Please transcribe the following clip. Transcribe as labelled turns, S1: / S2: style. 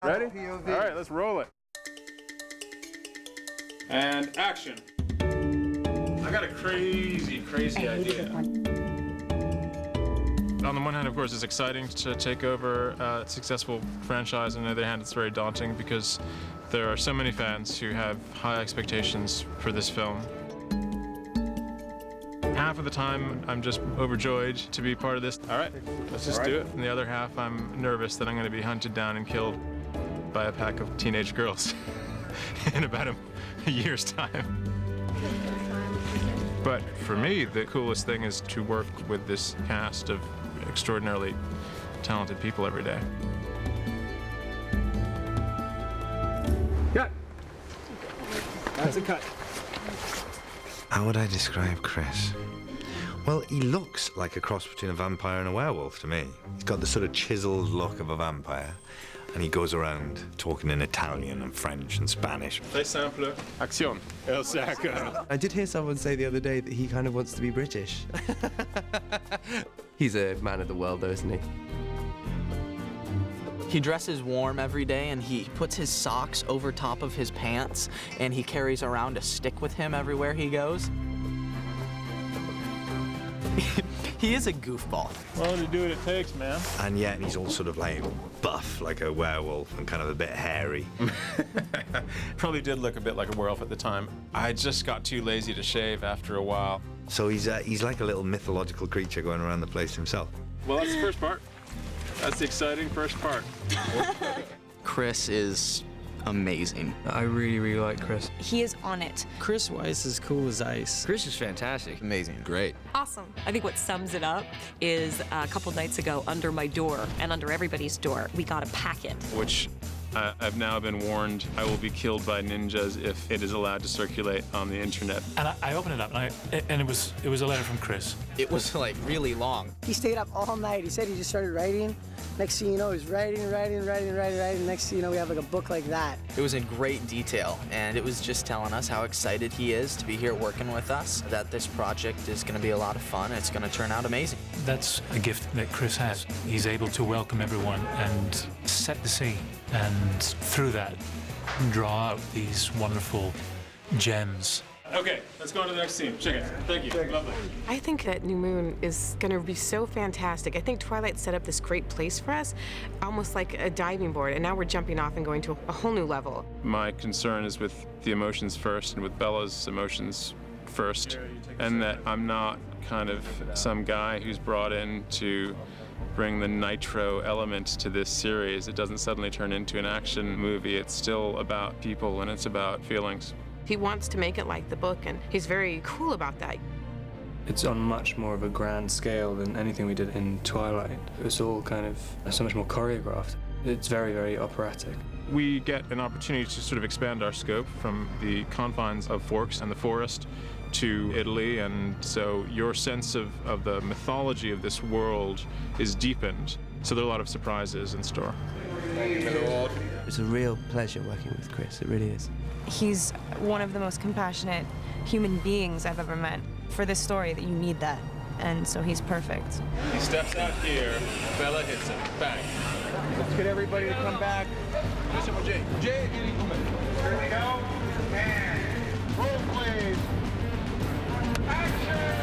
S1: Ready? All right, let's roll it. And action. I got a crazy idea. On the one hand, of course, it's exciting to take over a successful franchise. On the other hand, it's very daunting because there are so many fans who have high expectations for this film. Half of the time, I'm just overjoyed to be part of this. All right, let's just do it. And the other half, I'm nervous that I'm going to be hunted down and killed by a pack of teenage girls in about a year's time. But for me, the coolest thing is to work with this cast of extraordinarily talented people every day. Cut. That's a cut.
S2: How would I describe Chris? Well, he looks like a cross between a vampire and a werewolf to me. He's got the sort of chiseled look of a vampire, and he goes around talking in Italian and French and Spanish.
S1: Très simple. Action. El saco.
S3: I did hear someone say the other day that he kind of wants to be British. He's a man of the world, though, isn't he?
S4: He dresses warm every day, and he puts his socks over top of his pants, and he carries around a stick with him everywhere he goes. He is a goofball.
S1: Well, to do what it takes, man.
S2: And yet he's all sort of like buff, like a werewolf, and kind of a bit hairy.
S1: Probably did look a bit like a werewolf at the time. I just got too lazy to shave after a while.
S2: So he's like a little mythological creature going around the place himself.
S1: Well, that's the first part. That's the exciting first part.
S4: Chris is amazing.
S3: I really like Chris.
S5: He is on it.
S6: Chris Weitz is cool as ice.
S7: Chris is fantastic.
S4: Amazing. Great.
S5: Awesome.
S8: I think what sums it up is a couple nights ago, under my door and under everybody's door, we got a packet.
S1: Which I've now been warned I will be killed by ninjas if it is allowed to circulate on the internet.
S9: And I opened it up, and it was a letter from Chris.
S4: It was like really long.
S6: He stayed up all night. He said he just started writing. Next thing you know, he's writing. Next thing you know, we have like a book like that.
S4: It was in great detail, and it was just telling us how excited he is to be here working with us, that this project is going to be a lot of fun, and it's going to turn out amazing.
S9: That's a gift that Chris has. He's able to welcome everyone and set the scene, and through that, draw out these wonderful gems.
S1: Okay, let's go on to the next scene. Check it. Thank you. Lovely.
S10: I think that New Moon is going to be so fantastic. I think Twilight set up this great place for us, almost like a diving board, and now we're jumping off and going to a whole new level.
S1: My concern is with the emotions first and with Bella's emotions first, and that I'm not kind of some guy who's brought in to bring the nitro element to this series. It doesn't suddenly turn into an action movie. It's still about people and it's about feelings.
S10: He wants to make it like the book, and he's very cool about that.
S3: It's on much more of a grand scale than anything we did in Twilight. It was all kind of so much more choreographed. It's very operatic.
S1: We get an opportunity to sort of expand our scope from the confines of Forks and the forest to Italy, and so your sense of the mythology of this world is deepened. So there are a lot of surprises in store.
S3: It's a real pleasure working with Chris, it really is.
S5: He's one of the most compassionate human beings I've ever met. For this story, that you need that, and so he's perfect.
S1: He steps out here, Bella hits it, bang.
S7: Let's get everybody to come back. Listen for Jay. Jay, here we go. And roll, please. Action!